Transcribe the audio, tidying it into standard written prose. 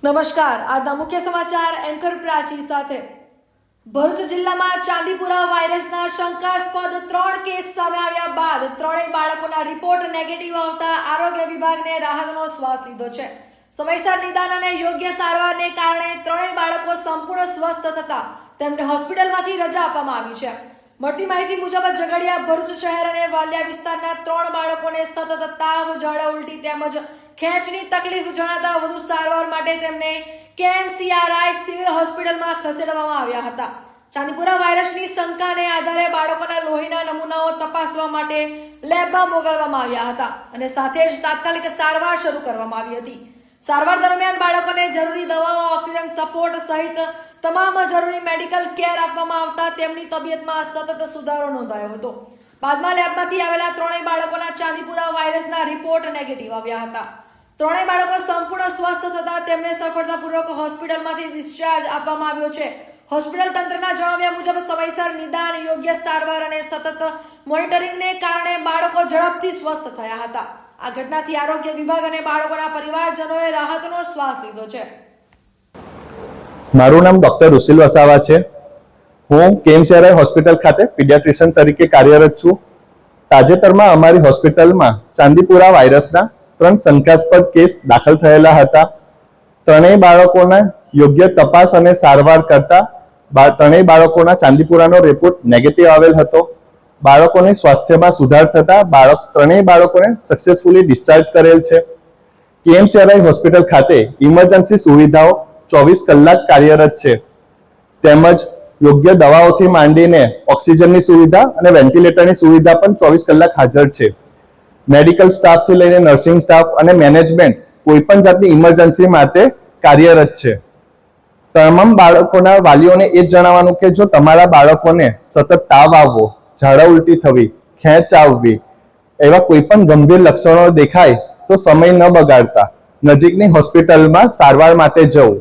નમસ્કાર, આજના મુખ્ય સમાચાર એન્કર પ્રાચી સાથે। ભરૂચ જિલ્લામાં ચાંદીપુરા વાયરસના શંકાસ્પદ 3 કેસ સામે આવ્યા બાદ ત્રણેય બાળકોના રિપોર્ટ નેગેટિવ આવતા આરોગ્ય વિભાગને રાહતનો શ્વાસ લીધો છે। સમયસર નિદાન અને યોગ્ય સારવારને કારણે ત્રણેય બાળકો સંપૂર્ણ સ્વસ્થ થતા તેમને હોસ્પિટલમાંથી રજા આપવામાં આવી છે। મળતી માહિતી મુજબ ઝઘડિયા, ભરૂચ શહેર અને વાલિયા વિસ્તારના 3 બાળકોને સતત તાવ, ઝાડા, ઉલટી તેમજ ખેંચની તકલીફ જણાતા વધુ સારવાર માટે તેમને KMCRI સિવિલ હોસ્પિટલમાં ખસેડવામાં આવ્યા હતા। ચાંદીપુરા વાયરસની શંકાને આધારે બાળકોના લોહીના નમૂનાઓ તપાસવા માટે લેબમાં મોકલવામાં આવ્યા હતા અને સાથે જ તાત્કાલિક સારવાર શરૂ કરવામાં આવી હતી। સારવાર દરમિયાન બાળકોને જરૂરી દવાઓ, ઓક્સિજન સપોર્ટ સહિત તમામ જરૂરી મેડિકલ કેર આપવામાં આવતા તેમની તબિયતમાં સતત સુધારો નોંધાયો હતો। બાદમાં લેબમાંથી આવેલા ત્રણેય બાળકોના ચાંદીપુરા વાયરસના રિપોર્ટ નેગેટિવ આવ્યા હતા। ત્રણેય બાળકો સંપૂર્ણ સ્વસ્થ થતા તેમને સફળતાપૂર્વક હોસ્પિટલમાંથી ડિસ્ચાર્જ આપવામાં આવ્યો છે। હોસ્પિટલ તંત્રના જણાવ્યા મુજબ સમયસર નિદાન, યોગ્ય સારવાર અને સતત મોનિટરિંગને કારણે બાળકો ઝડપથી સ્વસ્થ થયા હતા। આ ઘટનાથી આરોગ્ય વિભાગ અને બાળકોના પરિવારજનોએ રાહતનો શ્વાસ લીધો છે। મારું નામ ડોક્ટર રુસિલ વસાવા છે। હું KMCRI હોસ્પિટલ ખાતે પીડિયાટ્રિશિયન તરીકે કાર્યરત છું। તાજેતરમાં અમારી હોસ્પિટલમાં ચાંદીપુરા વાયરસના 3 શંકાસ્પદ કેસ દાખલ થયેલા હતા। ત્રણેય બાળકોના યોગ્ય તપાસ અને સારવાર કરતા ત્રણેય બાળકોના ચાંદીપુરાનો રિપોર્ટ નેગેટિવ આવેલ હતો। બાળકોની સ્વાસ્થ્યમાં સુધાર થતા ત્રણેય બાળકોને સક્સેસફુલી ડિસ્ચાર્જ કરેલ છે। KMCRI હોસ્પિટલ ખાતે ઇમરજન્સી સુવિધાઓ 24 કલાક કાર્યરત છે, તેમજ યોગ્ય દવાઓથી માંડીને ઓક્સિજનની સુવિધા અને વેન્ટિલેટરની સુવિધા પણ 24 કલાક હાજર છે। મેડિકલ સ્ટાફથી લઈને નર્સિંગ સ્ટાફ અને મેનેજમેન્ટ કોઈ પણ જાતની ઇમરજન્સી માટે કાર્યરત છે। તમામ બાળકોના વાલીઓને એ જ જણાવવાનું કે જો તમારા બાળકોને સતત તાવ આવવો, ઝાડા ઉલટી થવી, ખેંચ આવવી એવા કોઈ પણ ગંભીર લક્ષણો દેખાય તો સમય ન બગાડતા નજીકની હોસ્પિટલમાં સારવાર માટે જવું।